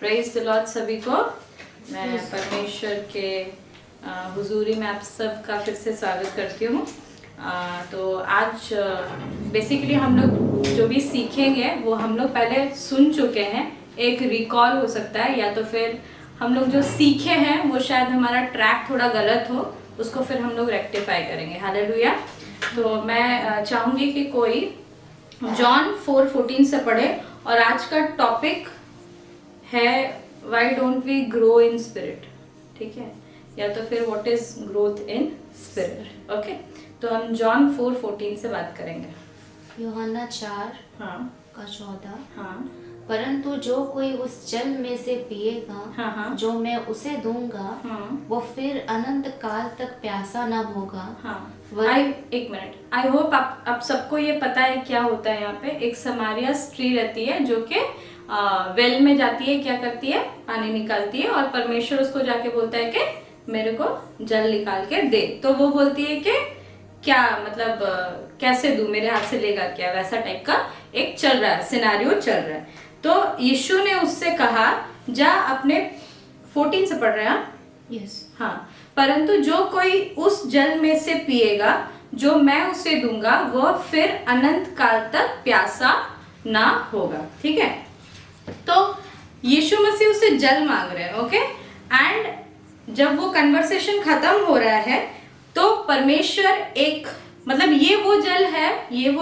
Praise the Lord सभी को। मैं परमेश्वर के हुजूरी में आप सबका फिर से स्वागत करती हूँ। तो आज बेसिकली हम लोग जो भी सीखेंगे वो हम लोग पहले सुन चुके हैं। एक रिकॉल हो सकता है, या तो फिर हम लोग जो सीखे हैं वो शायद हमारा ट्रैक थोड़ा गलत हो, उसको फिर हम लोग रेक्टिफाई करेंगे। हालेलुया। तो मैं चाहूँगी कि कोई जॉन 4:14 से पढ़े, और आज का टॉपिक है why don't we grow in spirit. ठीक है, या तो फिर what is growth in spirit. Okay, तो हम जॉन 4:14 से बात करेंगे। यूहन्ना 4 हाँ का 14। हाँ परंतु जो कोई उस जल में से पिएगा, हाँ हाँ जो मैं उसे दूंगा, हाँ वो फिर अनंत काल तक प्यासा न होगा। हाँ। वरन एक मिनट, आई होप आप सबको ये पता है क्या होता है। यहाँ पे एक समारिया स्त्री रहती है जो कि वेल में जाती है, क्या करती है, पानी निकालती है, और परमेश्वर उसको जाके बोलता है कि मेरे को जल निकाल के दे। तो वो बोलती है कि क्या मतलब कैसे दूं, मेरे हाथ से लेगा क्या, वैसा टाइप का एक चल रहा है, सिनेरियो चल रहा है। तो यीशु ने उससे कहा जा अपने 14 से पढ़ रहे हैं। यस। हाँ, परंतु जो कोई उस जल में से पिएगा जो मैं उसे दूंगा, वह फिर अनंत काल तक प्यासा ना होगा। ठीक है, तो यीशु मसीह उससे जल मांग रहे हैं। ओके, एंड जब वो कन्वर्सेशन खत्म हो रहा है तो परमेश्वर एक मतलब ये वो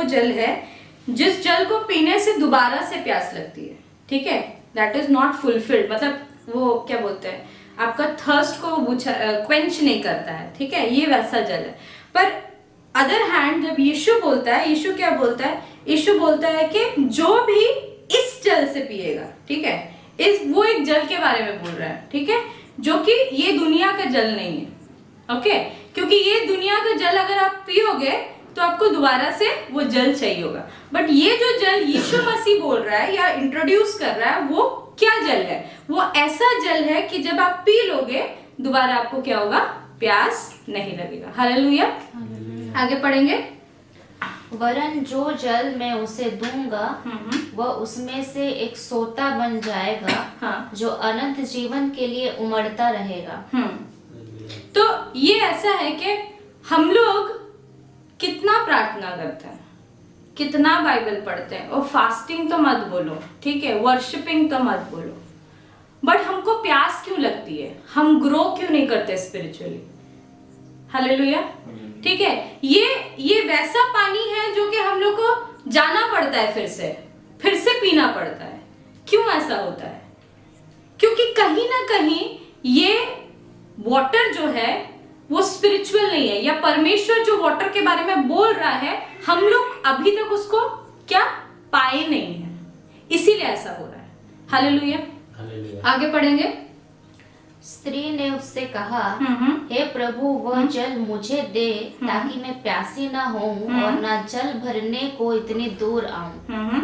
जल है जिस जल को पीने से दोबारा से प्यास लगती है। ठीक है, दैट इज नॉट फुलफिल्ड, मतलब वो क्या बोलते हैं, आपका थर्स्ट को क्वेंच नहीं करता है। ठीक है, ये वैसा जल है। पर अदर हैंड जब यीशु बोलता है, यीशु क्या बोलता है, यीशु बोलता है कि जो भी इस जल से पिएगा, ठीक है, वो एक जल के बारे में बोल रहा है। ठीक है, जो कि ये दुनिया का जल नहीं है। ओके, क्योंकि ये दुनिया का जल अगर आप पियोगे तो आपको दोबारा से वो जल चाहिए होगा। बट ये जो जल यीशु मसीह बोल रहा है या इंट्रोड्यूस कर रहा है, वो क्या जल है, वो ऐसा जल है कि जब आप पी लोगे दोबारा आपको क्या होगा, प्यास नहीं लगेगा। हालेलुया। आगे पढ़ेंगे। वरन जो जल मैं उसे दूंगा वह उसमें से एक सोता बन जाएगा, हाँ। जो अनंत जीवन के लिए उमड़ता रहेगा। तो ये ऐसा है कि हम लोग कितना प्रार्थना करते हैं, कितना बाइबल पढ़ते हैं, और फास्टिंग तो मत बोलो, ठीक है, वर्शिपिंग तो मत बोलो, बट हमको प्यास क्यों लगती है, हम ग्रो क्यों नहीं करते स्पिरिचुअली। हालेलुया। ठीक है, ये वैसा पानी है जो कि हम लोग को जाना पड़ता है, फिर से पीना पड़ता है। क्यों ऐसा होता है? क्योंकि कहीं ना कहीं ये वाटर जो है वो स्पिरिचुअल नहीं है, या परमेश्वर जो वाटर के बारे में बोल रहा है हम लोग अभी तक उसको क्या पाए नहीं है, इसीलिए ऐसा हो रहा है। हालेलुया। आगे पढ़ेंगे। स्त्री ने उससे कहा, हे प्रभु, वह जल मुझे दे ताकि मैं प्यासी ना होऊं और ना जल भरने को इतनी दूर आऊं।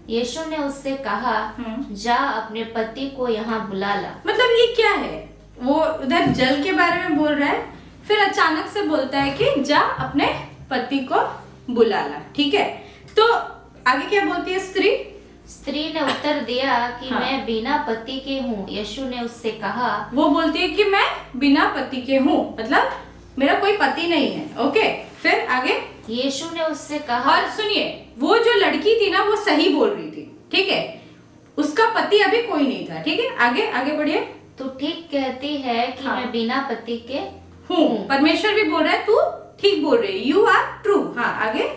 यीशु ने उससे कहा, जा अपने पति को यहाँ बुला ला। मतलब ये क्या है, वो उधर जल के बारे में बोल रहा है, फिर अचानक से बोलता है कि जा अपने पति को बुला ला। ठीक है, तो आगे क्या बोलती है स्त्री ने उत्तर दिया कि हाँ। मैं बिना पति के हूँ। यीशु ने उससे कहा, वो बोलती है कि मैं बिना पति के हूँ, मतलब मेरा कोई पति नहीं है। ओके, फिर आगे यीशु ने उससे कहा, और सुनिए, वो जो लड़की थी ना वो सही बोल रही थी। ठीक है, उसका पति अभी कोई नहीं था। ठीक है, आगे बढ़िए। तू ठीक कहती है कि हाँ। मैं बिना पति के हूँ। परमेश्वर भी बोल रहा है तू ठीक बोल रही है, यू आर ट्रू। हाँ, आगे।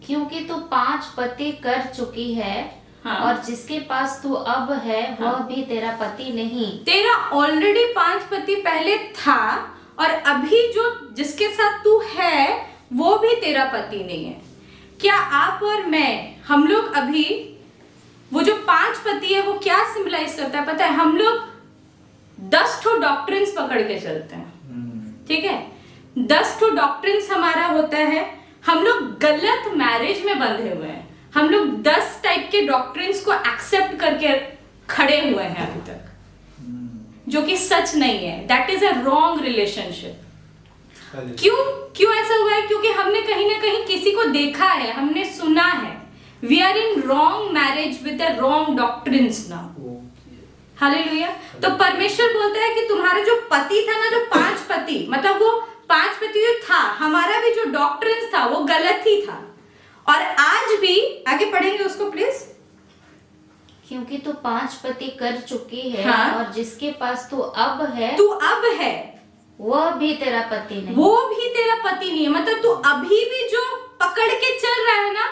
क्योंकि तू 5 पति कर चुकी है, हाँ। और जिसके पास तू अब है वह भी तेरा पति नहीं। तेरा ऑलरेडी 5 पति पहले था, और अभी जो जिसके साथ तू है वो भी तेरा पति नहीं है। क्या आप और मैं, हम लोग अभी, वो जो 5 पति है वो क्या सिंबलाइज करता है पता है? हम लोग 10 ठो डॉक्ट्रिन्स पकड़ के चलते हैं। ठीक है, 10 ठो डॉक्ट्रिन्स हमारा होता है। हम लोग गलत मैरिज में बंधे हुए हैं। हम लोग 10 टाइप के डॉक्ट्रिन्स को एक्सेप्ट करके खड़े हुए हैं अभी तक, जो कि सच नहीं है। That is a wrong relationship. क्यों ऐसा हुआ है? क्योंकि हमने कहीं ना कहीं किसी को देखा है, हमने सुना है। We are in wrong marriage with the wrong doctrines now. Hallelujah. तो परमेश्वर बोलता है कि तुम्हारा जो पति था ना, जो 5 पति, मतलब वो 5 पति जो था, हमारा भी जो डॉक्ट्रिन था वो गलत ही था। और आज भी, आगे पढ़ेंगे उसको प्लीज। क्योंकि तू 5 पति कर चुकी है, हाँ। और जिसके पास तू अब है वह भी तेरा पति नहीं। वो भी तेरा पति नहीं है, मतलब तू अभी भी जो पकड़ के चल रहा है ना,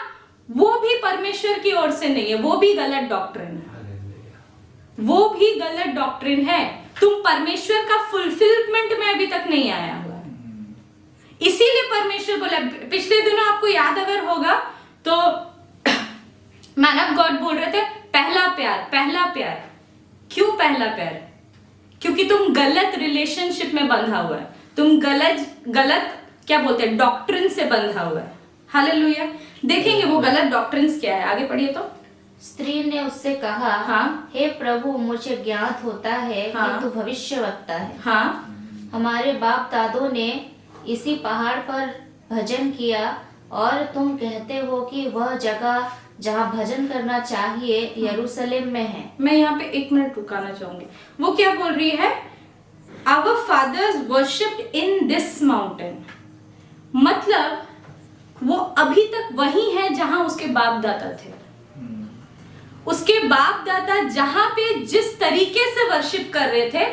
वो भी परमेश्वर की ओर से नहीं है, वो भी गलत डॉक्ट्रिन है, वो भी गलत डॉक्ट्रिन है। तुम परमेश्वर का फुलफिलमेंट में अभी तक नहीं आया हुआ है। इसीलिए परमेश्वर बोला, पिछले दिनों आपको याद अगर होगा तो मैन ऑफ गॉड बोल रहे थे पहला प्यार, पहला प्यार। क्यों पहला प्यार? क्योंकि तुम गलत रिलेशनशिप में बंधा हुआ है, तुम गलत क्या बोलते हैं, डॉक्ट्रिन से बंधा हुआ है। हालेलुया। देखेंगे वो गलत डॉक्ट्रिन्स क्या है, आगे पढ़िए तो। स्त्री ने उससे कहा, हाँ। हे प्रभु, मुझे ज्ञात होता है हाँ। कि तू भविष्यवक्ता है। हाँ। हमारे बाप दादों ने इसी पहाड़ पर भजन किया, और तुम कहते हो कि वह जगह जहाँ भजन करना चाहिए यरूशलेम में है। मैं यहाँ पे 1 मिनट रुकाना चाहूंगी। वो क्या बोल रही है? Our fathers worshipped in this mountain, मतलब वो अभी तक वही है जहां उसके बाप दादा थे। उसके बाप दादा जहां पे जिस तरीके से वर्शिप कर रहे थे,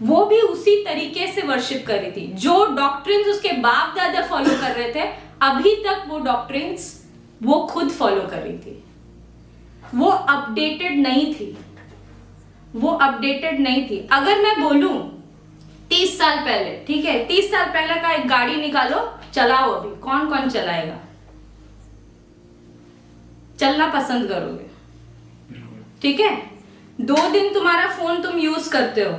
वो भी उसी तरीके से वर्शिप कर रही थी। जो डॉक्ट्रिन्स उसके बाप दादा फॉलो कर रहे थे, अभी तक वो डॉक्ट्रिन्स वो खुद फॉलो कर रही थी। वो अपडेटेड नहीं थी, वो अपडेटेड नहीं थी। अगर मैं बोलूं 30 साल पहले, ठीक है, 30 साल पहले का एक गाड़ी निकालो, चलाओ, अभी कौन कौन चलाएगा? चलना पसंद करोगे, ठीक है। 2 दिन तुम्हारा फोन तुम यूज करते हो,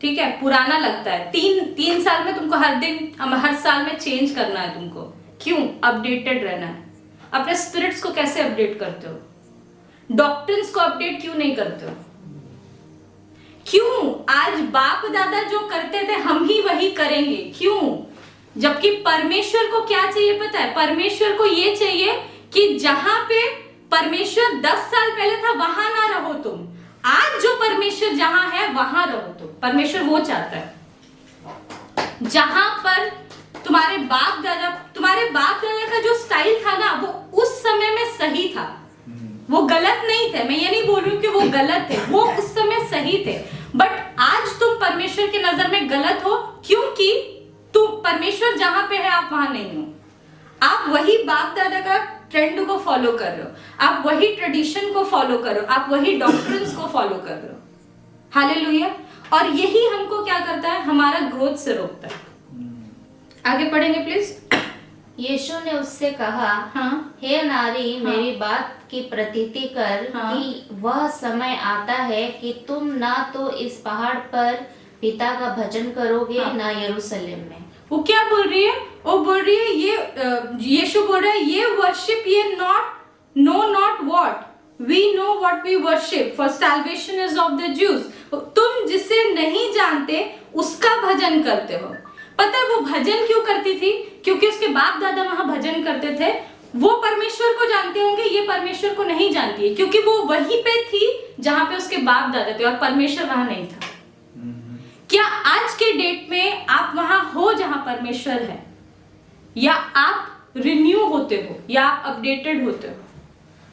ठीक है, पुराना लगता है। 3 साल में तुमको हर साल में चेंज करना है तुमको। क्यों? अपडेटेड रहना है। अपने स्पिरिट्स को कैसे अपडेट करते हो? डॉक्ट्रिन्स को अपडेट क्यों नहीं करते हो? क्यों आज बाप दादा जो करते थे हम ही वही करेंगे? क्यों? जबकि परमेश्वर को क्या चाहिए पता है? परमेश्वर को ये चाहिए कि जहां पे परमेश्वर 10 साल पहले था वहां ना रहो तुम, आज जो परमेश्वर जहां है वहां रहो तुम। परमेश्वर वो चाहता है जहां पर तुम्हारे बाप दादा का जो स्टाइल था ना, वो उस समय में सही था, वो गलत नहीं थे। मैं ये नहीं बोल रही हूँ कि वो गलत थे, वो उस समय सही थे। बट आज तुम परमेश्वर की नजर में गलत हो, क्योंकि तुम परमेश्वर जहां पे है आप वहां नहीं हो। आप वही बाप दादा का ट्रेंड को फॉलो कर रहे हो, आप वही ट्रेडिशन को फॉलो कर रहे हो, आप वही डॉक्ट्रिन्स को फॉलो कर रहे हो। हालेलुया। और यही हमको क्या करता है? हमारा ग्रोथ से रोकता है। आगे पढ़ेंगे प्लीज। यीशु ने उससे कहा, हाँ। हे नारी, मेरी बात की प्रतीति कर, हाँ। कि वह समय आता है कि तुम ना तो इस पहाड़ पर पिता का भजन करोगे, हाँ। ना यरूशलेम में। वो क्या बोल रही है? वो बोल रही है, ये यीशु बोल रहा है, ye worship, ye not what we know what we worship, for salvation is of the Jews. तुम जिसे नहीं जानते उसका भजन करते हो। पता है वो भजन क्यों करती थी? क्योंकि उसके बाप दादा वहां भजन करते थे। वो परमेश्वर को जानते होंगे, ये परमेश्वर को नहीं जानती है, क्योंकि वो वहीं पे थी जहां पे उसके बाप दादा थे और परमेश्वर वहां नहीं था। क्या आज के डेट में आप वहां हो जहां परमेश्वर है, या आप रिन्यू होते हो, या आप अपडेटेड होते हो?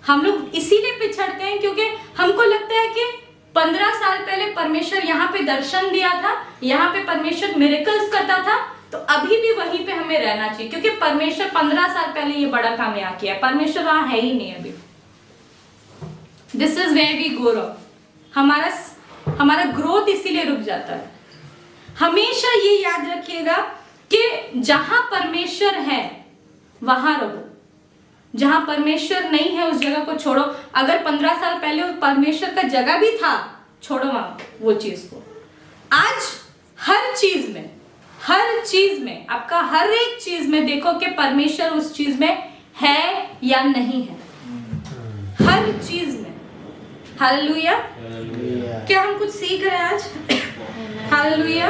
हम लोग इसीलिए पिछड़ते हैं क्योंकि हमको लगता है कि 15 साल पहले परमेश्वर यहाँ पे दर्शन दिया था, यहाँ पे परमेश्वर मिरेकल्स करता था, तो अभी भी वहीं पे हमें रहना चाहिए, क्योंकि परमेश्वर 15 साल पहले ये बड़ा काम यहाँ किया है। परमेश्वर वहां है ही नहीं अभी। This is where we go wrong. हमारा ग्रोथ इसीलिए रुक जाता है। हमेशा ये याद रखिएगा कि जहां परमेश्वर है वहां रहो, जहां परमेश्वर नहीं है उस जगह को छोड़ो। अगर 15 साल पहले उस परमेश्वर का जगह भी था, छोड़ो वहां वो चीज को। आज हर चीज में आपका हर एक चीज में देखो कि परमेश्वर उस चीज में है या नहीं है, हर चीज में। हालेलुया। क्या हम कुछ सीख रहे हैं आज? हालेलुया।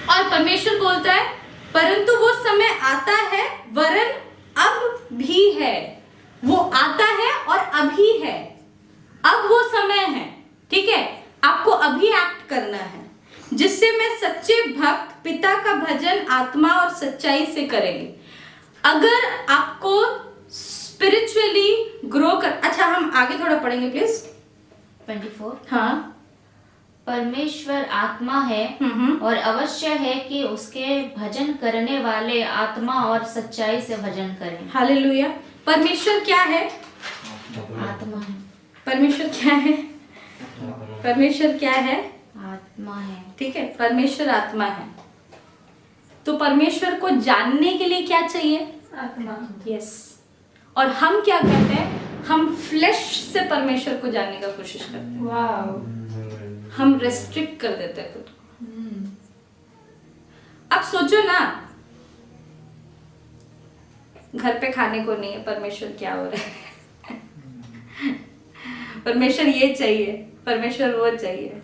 और परमेश्वर बोलता है, परंतु वो समय आता है, वरन अब भी है। वो आता है और अभी है। अब वो समय है ठीक है, आपको अभी एक्ट करना है, जिससे मैं सच्चे भक्त पिता का भजन आत्मा और सच्चाई से करेंगे। अगर आपको स्पिरिचुअली ग्रो कर, अच्छा हम आगे थोड़ा पढ़ेंगे प्लीज। 24 हाँ, परमेश्वर आत्मा है और अवश्य है कि उसके भजन करने वाले आत्मा और सच्चाई से भजन करें। हालेलुया। परमेश्वर क्या है? आत्मा है। परमेश्वर क्या है? परमेश्वर क्या है? आत्मा है। ठीक है, परमेश्वर आत्मा है। तो परमेश्वर को जानने के लिए क्या चाहिए? आत्मा। यस। और हम क्या करते हैं? हम फ्लेश से परमेश्वर को जानने का कोशिश करते हैं। वाह, हम रेस्ट्रिक्ट कर देते हैं खुद को। अब सोचो ना, घर पे खाने को नहीं है, परमेश्वर क्या हो रहा है? परमेश्वर ये चाहिए, परमेश्वर वो चाहिए।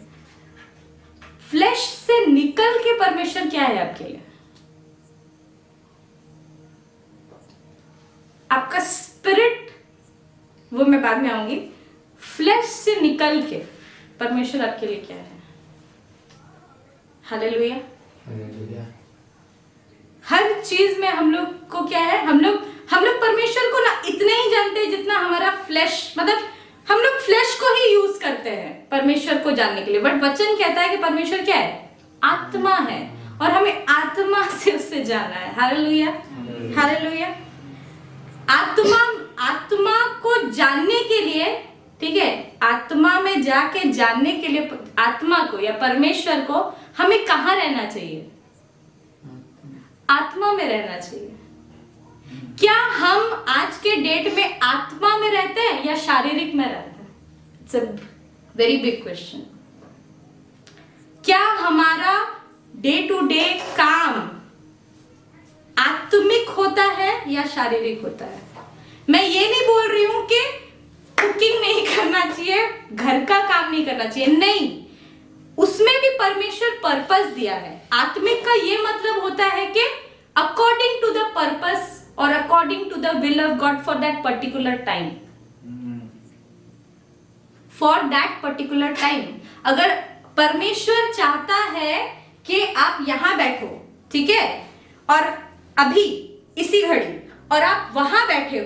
फ्लेश से निकल के परमेश्वर क्या है आपके लिए? आपका स्पिरिट, वो मैं बाद में आऊंगी। फ्लेश से निकल के परमेश्वर आपके लिए क्या है? हालेलुया। हर चीज में हम लोग को क्या है? हम लोग परमेश्वर को ना इतना ही जानते हैं जितना हमारा फ्लेश, मतलब हम लोग फ्लेश को ही यूज करते हैं परमेश्वर को जानने के लिए। बट वचन कहता है कि परमेश्वर क्या है? आत्मा है, और हमें आत्मा से उससे जानना है। Hallelujah, hallelujah. आत्मा को जानने के लिए, ठीक है, आत्मा में जाके जानने के लिए आत्मा को या परमेश्वर को हमें कहाँ रहना चाहिए? आत्मा में रहना चाहिए। क्या हम आज के डेट में आत्मा में रहते हैं या शारीरिक में रहते हैं? It's a very big question. क्या हमारा डे टू डे काम आत्मिक होता है या शारीरिक होता है? मैं ये नहीं बोल रही हूं कि कुकिंग नहीं करना चाहिए, घर का काम नहीं करना चाहिए, नहीं, उसमें भी परमेश्वर पर्पस दिया है। आत्मिक का ये मतलब होता है कि अकॉर्डिंग टू द पर्पस और according to the will of God for that particular time, for that particular time. अगर परमेश्वर चाहता है कि आप यहां बैठो, ठीक है, और अभी इसी घड़ी, और आप वहां बैठे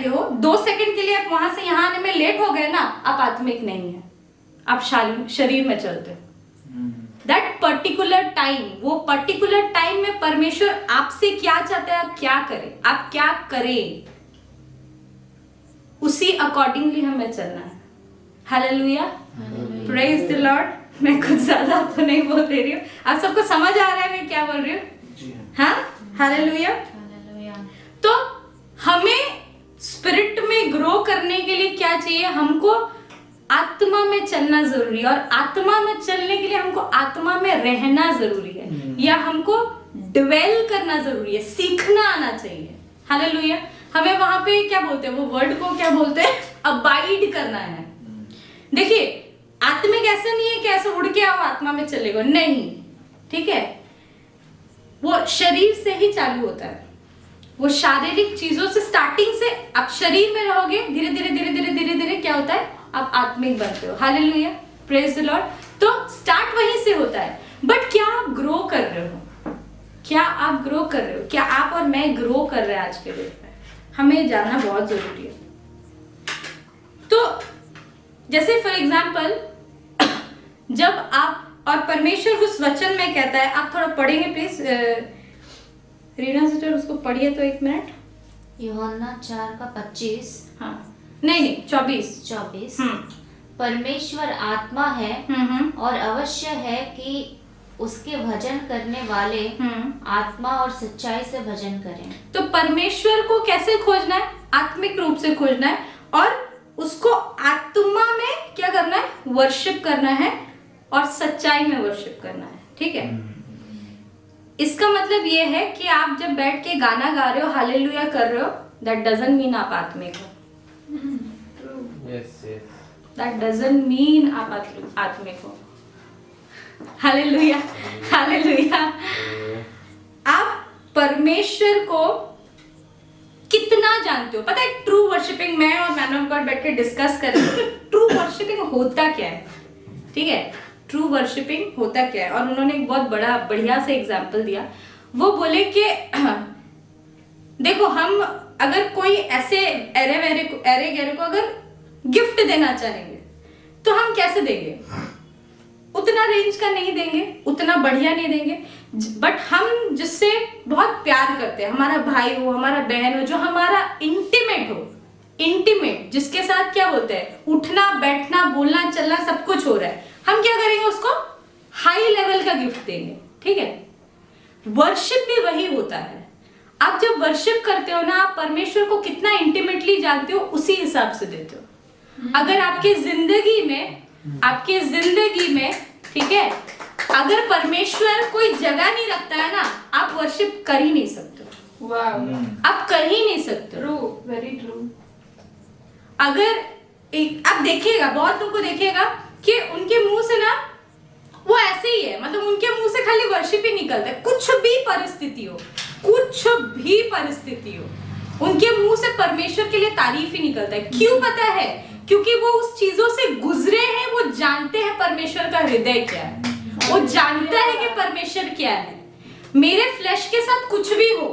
हो 2 सेकंड के लिए, आप वहां से यहां आने में लेट हो गए ना, आप आत्मिक नहीं है, आप शरीर में चलते हो। दैट पर्टिकुलर टाइम, वो पर्टिकुलर टाइम में परमेश्वर आपसे क्या चाहते हैं, आप क्या करें, आप क्या करें, उसी अकॉर्डिंगली हमें चलना है। Hallelujah, praise the Lord. मैं कुछ ज्यादा तो नहीं बोल दे रही हूँ, आप सबको समझ आ रहा है मैं क्या बोल रही हूँ? हाँ, हालेलुया। तो हमें स्पिरिट में ग्रो करने के लिए क्या चाहिए? हमको आत्मा में चलना जरूरी है, और आत्मा में चलने के लिए हमको आत्मा में रहना जरूरी है, या हमको डिवेल करना जरूरी है, सीखना आना चाहिए। हालेलुया। हमें वहां पे क्या बोलते हैं, वो वर्ड को क्या बोलते हैं? अबाइड करना है। देखिए, आत्मिक ऐसा नहीं है कि ऐसे उड़ के आओ आत्मा में चलेगा, नहीं, ठीक है, वो शरीर से ही चालू होता है। वो शारीरिक चीजों से, स्टार्टिंग से आप शरीर में रहोगे, धीरे धीरे धीरे धीरे धीरे धीरे क्या होता है? आप आत्मिक बनते हो। Hallelujah, praise the Lord. तो स्टार्ट वहीं से होता है। बट क्या आप ग्रो कर रहे हो? क्या आप ग्रो कर रहे हो? क्या आप और मैं ग्रो कर रहे हैं आज के डेट में? हमें जानना बहुत जरूरी है। तो जैसे फॉर एग्जाम्पल, जब आप, और परमेश्वर उस वचन में कहता है, आप थोड़ा पढ़ेंगे प्लीज रीना सिस्टर, उसको पढ़िए तो 1 मिनट। यूहन्ना 4:25। हाँ, नहीं 24। परमेश्वर आत्मा है और अवश्य है कि उसके भजन करने वाले आत्मा और सच्चाई से भजन करें। तो परमेश्वर को कैसे खोजना है? आत्मिक रूप से खोजना है, और उसको आत्मा में क्या करना है? वर्शिप करना है, और सच्चाई में वर्शिप करना है। ठीक है, इसका मतलब ये है कि आप जब बैठ के गाना गा रहे हो, हालेलुया कर रहे हो, दैट डजंट मीन आप आत्मिक हो। दैट डजंट मीन आप आत्मिक हो। Hallelujah, hallelujah. आप परमेश्वर को कितना कितना जानते हो। पता है ट्रू वर्शिपिंग, मैं और मैन ऑफ गॉड बैठ के डिस्कस कर रहे थे ट्रू वर्शिपिंग होता क्या है, ठीक है, ट्रू वर्शिपिंग होता क्या है। और उन्होंने एक बहुत बढ़िया से एग्जाम्पल दिया। वो बोले कि देखो, हम अगर कोई ऐसे एरे गैरे को अगर गिफ्ट देना चाहेंगे तो हम कैसे देंगे, उतना रेंज का नहीं देंगे, उतना बढ़िया नहीं देंगे, बट हम जिससे बहुत प्यार करते हैं, हमारा भाई हो, हमारा बहन हो, जो हमारा इंटीमेट हो, इंटीमेट जिसके साथ क्या बोलते हैं, उठना बैठना बोलना चलना सब कुछ हो रहा है, हम क्या करेंगे, उसको हाई लेवल का गिफ्ट देंगे, ठीक है। वर्शिप भी वही होता है। आप जब वर्शिप करते हो ना, आप परमेश्वर को कितना इंटीमेटली जानते हो उसी हिसाब से देते हो। अगर आपके जिंदगी में ठीक है, अगर परमेश्वर कोई जगह नहीं रखता है ना, आप वर्शिप कर ही नहीं सकते। आप कर ही नहीं सकते। True, very true. अगर आप देखिएगा, बहुत लोगों को देखिएगा कि उनके मुंह से ना वो ऐसे ही है, मतलब उनके मुंह से खाली वर्शिप ही निकलता है। कुछ भी परिस्थिति हो, उनके मुंह से परमेश्वर के लिए तारीफ ही निकलता है। क्यों पता है? क्योंकि वो उस चीजों से गुजरे हैं, वो जानते हैं परमेश्वर का हृदय क्या है, वो जानता है कि परमेश्वर क्या है। मेरे फ्लैश के साथ कुछ भी हो,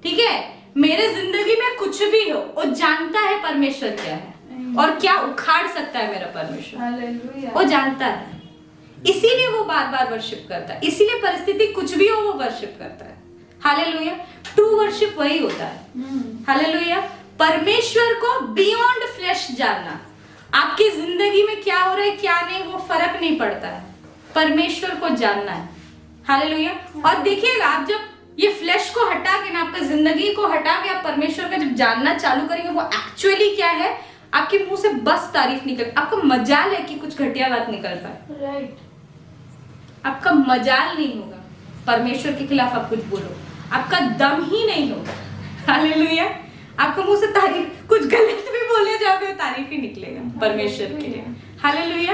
ठीक है, मेरे जिंदगी में कुछ भी हो, वो जानता है परमेश्वर क्या है और क्या उखाड़ सकता है मेरा परमेश्वर, वो जानता है। इसीलिए वो बार बार वर्शिप करता है, इसीलिए परिस्थिति कुछ भी हो वो वर्शिप करता है। हालेलुया। ट्रू वर्शिप वही होता है। हालेलुया। परमेश्वर को बियॉन्ड फ्लैश जानना, आपकी जिंदगी में क्या हो रहा है क्या नहीं वो फर्क नहीं पड़ता है, परमेश्वर को जानना है। हालेलुया। और देखिएगा, आप जब ये फ्लैश को हटा के ना, आपका जिंदगी को हटा के आप परमेश्वर का जब जानना चालू करेंगे, वो एक्चुअली क्या है, आपके मुंह से बस तारीफ निकल, आपको मजाल है कि कुछ घटिया बात निकल पाए, राइट। आपका मजाल नहीं होगा परमेश्वर के खिलाफ आप कुछ बोलो, आपका दम ही नहीं होगा। हालेलुया। आपको मुंह से तारीफ, कुछ गलत भी बोले जाओगे तारीफ ही निकलेगा परमेश्वर के लिए। हालेलुया।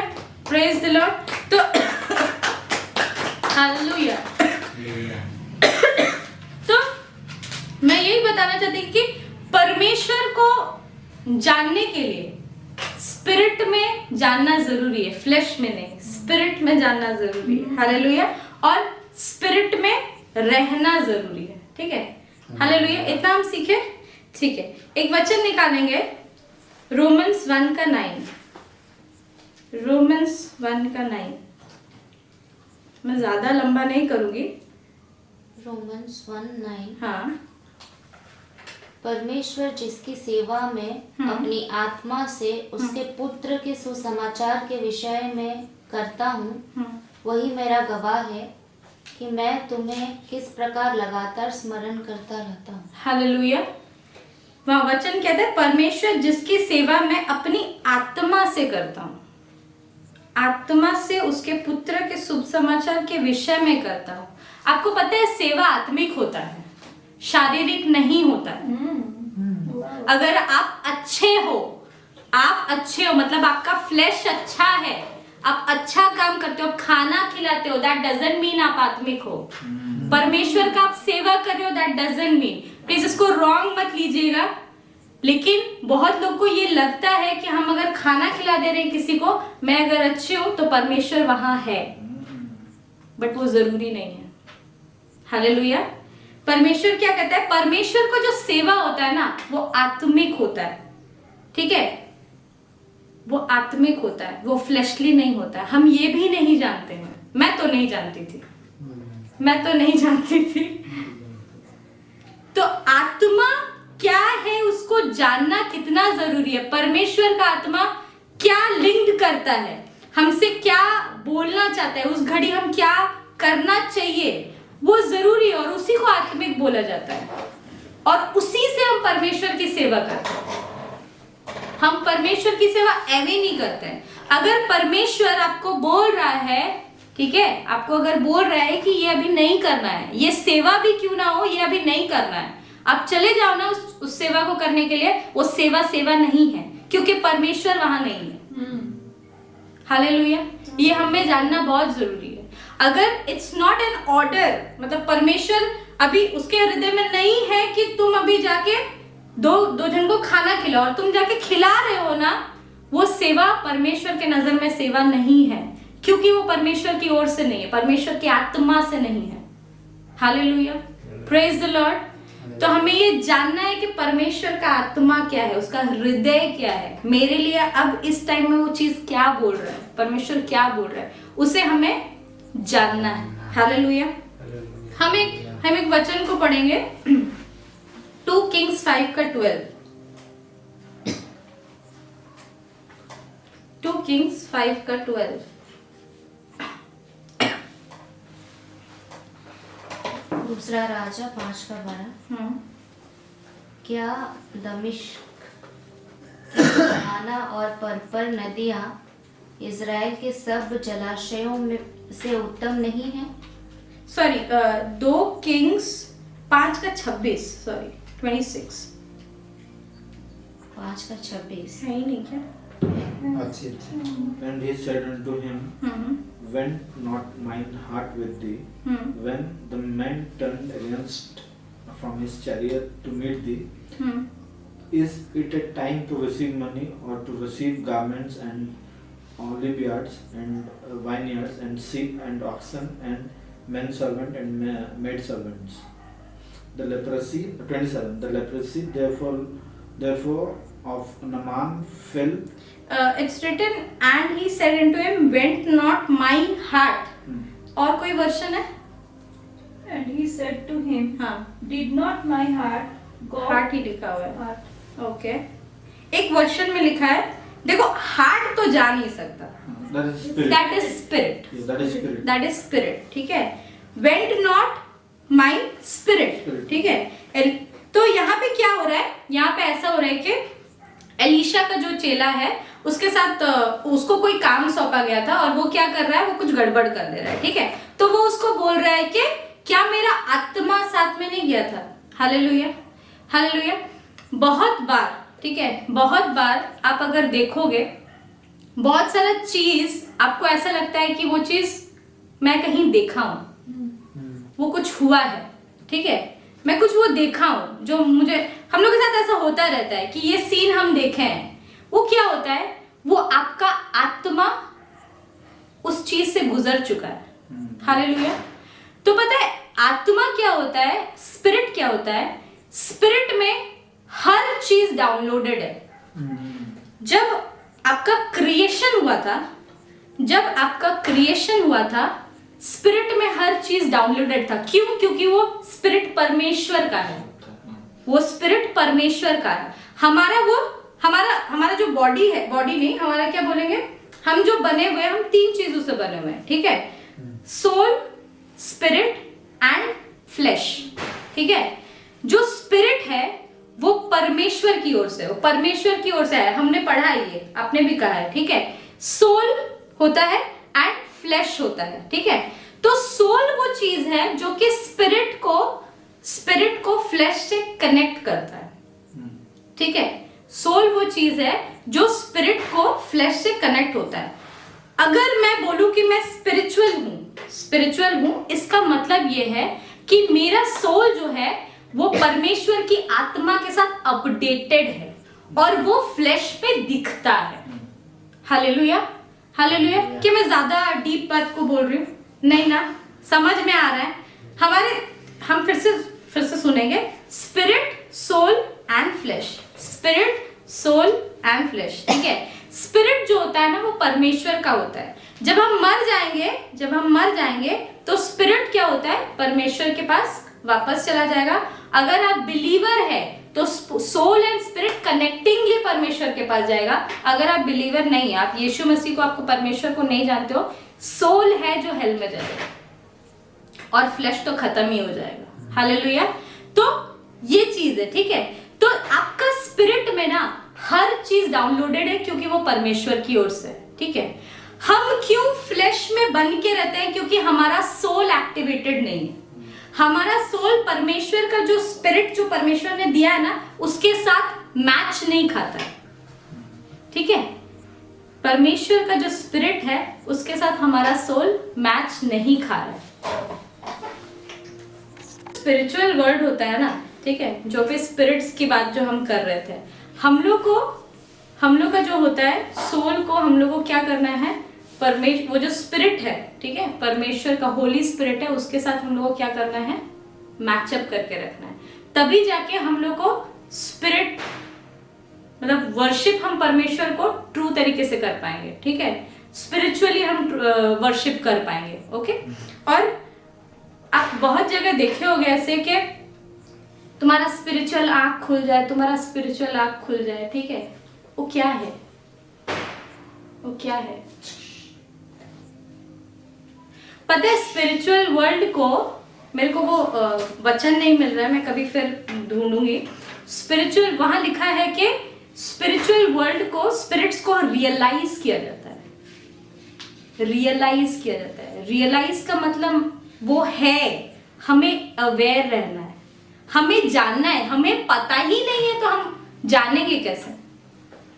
Praise the Lord. तो हालेलुया। तो मैं यही बताना चाहती हूँ कि परमेश्वर को जानने के लिए स्पिरिट में जानना जरूरी है, फ्लैश में नहीं, स्पिरिट में जानना जरूरी है। हालेलुया। और स्पिरिट में रहना जरूरी है, ठीक है। हालेलुया। इतना हम सीखे, ठीक है। एक वचन निकालेंगे, रोमन्स 1 का 9। रोमन्स 1 का 9। मैं ज्यादा लंबा नहीं करूंगी। रोमन्स 1:9। हाँ। परमेश्वर जिसकी सेवा में अपनी आत्मा से उसके पुत्र के सुसमाचार के विषय में करता हूँ, वही मेरा गवाह है कि मैं तुम्हें किस प्रकार लगातार स्मरण करता रहता हूँ। हालेलुया। वहाँ वचन कहता है, परमेश्वर जिसकी सेवा मैं अपनी आत्मा से करता हूँ, आत्मा से उसके पुत्र के शुभ समाचार के विषय में करता हूँ। आपको पता है सेवा आत्मिक होता है, शारीरिक नहीं होता है। अगर आप अच्छे हो मतलब आपका फ्लैश अच्छा है, आप अच्छा काम करते हो, खाना खिलाते हो, दैट डजंट मीन आप आत्मिक हो। परमेश्वर का आप सेवा कर रहे हो, दैट डजंट मीन, प्लीज इसको रॉन्ग मत लीजिएगा। लेकिन बहुत लोग को ये लगता है कि हम अगर खाना खिला दे रहे हैं किसी को, मैं अगर अच्छे हूं तो परमेश्वर वहां है, बट वो जरूरी नहीं है। हालेलुया। परमेश्वर क्या कहता है, परमेश्वर को जो सेवा होता है ना, वो आत्मिक होता है, ठीक है, वो आत्मिक होता है, वो फ्लैशली नहीं होता है। हम ये भी नहीं जानते हैं, मैं तो नहीं जानती थी। तो आत्मा क्या है उसको जानना कितना जरूरी है। परमेश्वर का आत्मा क्या लिंक करता है, हमसे क्या बोलना चाहता है, उस घड़ी हम क्या करना चाहिए, वो जरूरी है, और उसी को आत्मिक बोला जाता है। और उसी से हम परमेश्वर की सेवा करते हैं। हम परमेश्वर की सेवा ऐਵੇਂ नहीं करते हैं। अगर परमेश्वर आपको बोल रहा है, ठीक है, आपको अगर बोल रहा है कि ये अभी नहीं करना है, ये सेवा भी क्यों ना हो, ये अभी नहीं करना है, आप चले जाओ ना उस सेवा को करने के लिए, वो सेवा नहीं है, क्योंकि परमेश्वर वहां नहीं है। हालेलुया। ये हमें जानना बहुत जरूरी है। अगर इट्स नॉट एन ऑर्डर, मतलब परमेश्वर अभी उसके हृदय में नहीं है कि तुम अभी जाके दो जन को खाना खिलाओ और तुम जाके खिला रहे हो ना, वो सेवा परमेश्वर के नजर में सेवा नहीं है, क्योंकि वो परमेश्वर की ओर से नहीं है, परमेश्वर की आत्मा से नहीं है। Hallelujah, praise the Lord. तो हमें ये जानना है कि परमेश्वर का आत्मा क्या है, उसका हृदय क्या है, मेरे लिए अब इस टाइम में वो चीज क्या बोल रहा है, परमेश्वर क्या बोल रहा है, उसे हमें जानना है। हालेलुया। हम एक वचन को पढ़ेंगे 2 Kings 5 का 12। 2 Kings 5 का 12। दूसरा राजा 5 का 12। क्या दमिश्क हाना और पर्पल नदियां इज़राइल के सब जलाशयों में से उत्तम नहीं है? सॉरी, 2 Kings 5 का 26, सॉरी 26 5 का 26 है ही नहीं क्या? अच्छी। And he said unto him, Went not mine heart with thee, when the man turned against from his chariot to meet thee? Is it a time to receive money, or to receive garments and olive yards and vineyards and sheep and oxen and men servant and maid servants? The leprosy 27. The leprosy therefore of Naaman fell. It's written, and he said unto him, went not mine heart. और कोई वर्षन है? And he said to him, हाँ, Did not my heart go? Heart ही लिखा हुआ है। Heart. Okay, एक वर्षन में लिखा है, देखो हार्ट तो जा नहीं सकता, That is spirit. That is spirit, Yes, that is spirit. That is spirit, ठीक है। Went not my spirit, Spirit. ठीक है। तो यहाँ पे क्या हो रहा है, यहाँ पे ऐसा हो रहा है कि एलीशा का जो चेला है उसके साथ उसको कोई काम सौंपा गया था और वो क्या कर रहा है, वो कुछ गड़बड़ कर दे रहा है, ठीक है। तो वो उसको बोल रहा है कि क्या मेरा आत्मा साथ में नहीं गया था? Hallelujah, hallelujah. बहुत बार, ठीक है, बहुत बार आप अगर देखोगे, बहुत सारा चीज आपको ऐसा लगता है कि वो चीज मैं कहीं देखा हूं, वो कुछ हुआ है, ठीक है, मैं कुछ वो देखा हूं, जो मुझे, हम लोग के साथ ऐसा होता रहता है कि ये सीन हम देखे हैं। वो क्या होता है, वो आपका आत्मा उस चीज से गुजर चुका है। हालेलुया। तो पता है आत्मा क्या होता है, स्पिरिट क्या होता है? स्पिरिट में हर चीज डाउनलोडेड है। जब आपका क्रिएशन हुआ था, जब आपका क्रिएशन हुआ था, स्पिरिट में हर चीज डाउनलोडेड था। क्यों? क्योंकि वो स्पिरिट परमेश्वर का है, वो स्पिरिट परमेश्वर का है। हमारा जो बॉडी है, बॉडी नहीं, हमारा क्या बोलेंगे, हम जो बने हुए हैं, हम 3 चीजों से बने हुए हैं, ठीक है, सोल, स्पिरिट एंड फ्लैश, ठीक है। जो स्पिरिट है वो परमेश्वर की ओर से, वो परमेश्वर की ओर से है, हमने पढ़ा है, ये आपने भी कहा है, ठीक है। सोल होता है एंड फ्लैश होता है, ठीक है। तो सोल वो चीज है जो कि स्पिरिट को फ्लैश से कनेक्ट करता है, ठीक है। सोल वो चीज है जो स्पिरिट को फ्लैश से कनेक्ट होता है। अगर मैं बोलूं कि मैं स्पिरिचुअल हूं, इसका मतलब ये है कि मेरा सोल जो है वो परमेश्वर की आत्मा के साथ अपडेटेड है और वो फ्लैश पे दिखता है। Hallelujah, hallelujah. कि मैं ज्यादा डीप बात को बोल रही हूँ? नहीं ना, समझ में आ रहा है? हम फिर से सुनेंगे, spirit, soul and flesh, spirit, soul and flesh, ठीक है। स्पिरिट जो होता है ना, वो परमेश्वर का होता है। जब हम मर जाएंगे तो स्पिरिट क्या होता है, परमेश्वर के पास वापस चला जाएगा। अगर आप बिलीवर है तो सोल एंड स्पिरिट कनेक्टिंगली परमेश्वर के पास जाएगा। अगर आप बिलीवर नहीं है, आप यीशु मसीह को, आपको परमेश्वर को नहीं जानते हो, सोल है जो हेल में जाएगा और फ्लैश तो खत्म ही हो जाएगा। हालेलुया। तो ये चीज है, ठीक है। तो आपका स्पिरिट में ना हर चीज डाउनलोडेड है क्योंकि वो परमेश्वर की ओर से, ठीक है। हम क्यों फ्लैश में बन के रहते हैं? क्योंकि हमारा सोल एक्टिवेटेड नहीं है। हमारा सोल परमेश्वर का जो स्पिरिट जो परमेश्वर ने दिया है ना, उसके साथ मैच नहीं खाता है, ठीक है। परमेश्वर का जो स्पिरिट है उसके साथ हमारा सोल मैच नहीं खा रहा है। स्पिरिचुअल वर्ल्ड होता है ना, ठीक है, जो भी स्पिरिट्स की बात जो हम कर रहे थे, हम लोग का जो होता है सोल को हम लोग को क्या करना है, वो जो स्पिरिट है, ठीक है, परमेश्वर का होली स्पिरिट है, उसके साथ हम लोग को क्या करना है, मैचअप करके रखना है। तभी जाके हम लोग को स्पिरिट मतलब वर्शिप हम परमेश्वर को ट्रू तरीके से कर पाएंगे, ठीक है, स्पिरिचुअली हम वर्शिप कर पाएंगे। ओके, और आप बहुत जगह देखे होंगे ऐसे कि तुम्हारा स्पिरिचुअल आंख खुल जाए, तुम्हारा स्पिरिचुअल आंख खुल जाए, ठीक है, वो क्या है, वो क्या है पता है? स्पिरिचुअल वर्ल्ड को, मेरे को वो वचन नहीं मिल रहा है, मैं कभी फिर ढूंढूंगी। स्पिरिचुअल वहां लिखा है कि स्पिरिचुअल वर्ल्ड को, स्पिरिट्स को रियलाइज किया जाता है, रियलाइज किया जाता है। रियलाइज का मतलब वो है, हमें अवेयर रहना है, हमें जानना है, हमें पता ही नहीं है तो हम जानेंगे कैसे,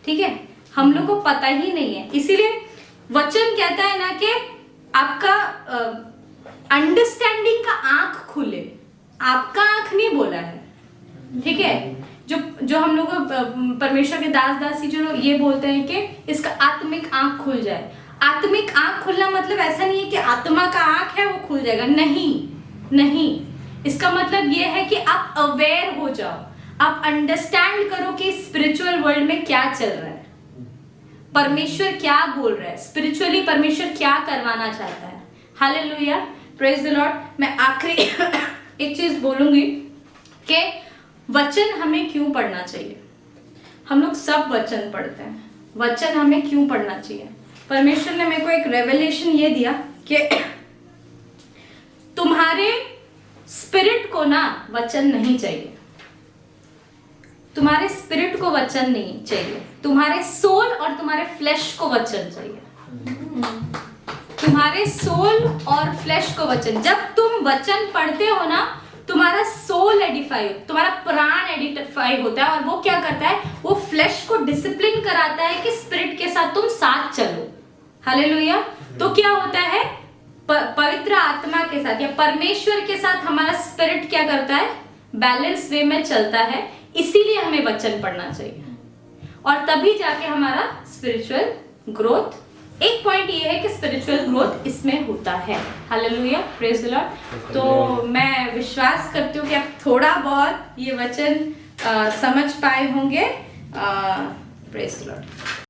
ठीक है, हम लोग को पता ही नहीं है। इसीलिए वचन कहता है ना कि आपका अंडरस्टैंडिंग का आंख खुले, आपका आंख नहीं बोला है, ठीक है, जो हम लोग परमेश्वर के दास दासी जो ये बोलते हैं कि इसका आत्मिक आंख खुल जाए। आत्मिक आंख खुलना मतलब ऐसा नहीं है कि आत्मा का आंख है वो खुल जाएगा, नहीं, इसका मतलब ये है कि आप अवेयर हो जाओ, आप अंडरस्टैंड करो कि स्पिरिचुअल वर्ल्ड में क्या चल रहा है, परमेश्वर क्या बोल रहा है, स्पिरिचुअली परमेश्वर क्या करवाना चाहता है। Hallelujah, praise the Lord. मैं आखिरी एक चीज बोलूंगी कि वचन हमें क्यों पढ़ना चाहिए। हम लोग सब वचन पढ़ते हैं, वचन हमें क्यों पढ़ना चाहिए? परमेश्वर ने मेरे को एक रेवलेशन ये दिया कि तुम्हारे स्पिरिट को ना वचन नहीं चाहिए, तुम्हारे स्पिरिट को वचन नहीं चाहिए, तुम्हारे सोल और तुम्हारे फ्लैश को वचन चाहिए, तुम्हारे सोल और फ्लैश को वचन। जब तुम वचन पढ़ते हो ना, तुम्हारा सोल एडिफाई, तुम्हारा प्राण एडिफाई होता है, और वो क्या करता है, वो फ्लैश को डिसिप्लिन कराता है कि स्पिरिट के साथ तुम साथ चलो। हालेलुया। तो क्या होता है, पवित्र आत्मा के साथ या परमेश्वर के साथ हमारा स्पिरिट क्या करता है, बैलेंस वे में चलता है। इसीलिए हमें वचन पढ़ना चाहिए, और तभी जाके हमारा स्पिरिचुअल ग्रोथ, एक पॉइंट ये है कि स्पिरिचुअल ग्रोथ इसमें होता है। Hallelujah, praise the Lord. तो मैं विश्वास करती हूँ कि आप थोड़ा बहुत ये वचन समझ पाए होंगे। Praise the Lord.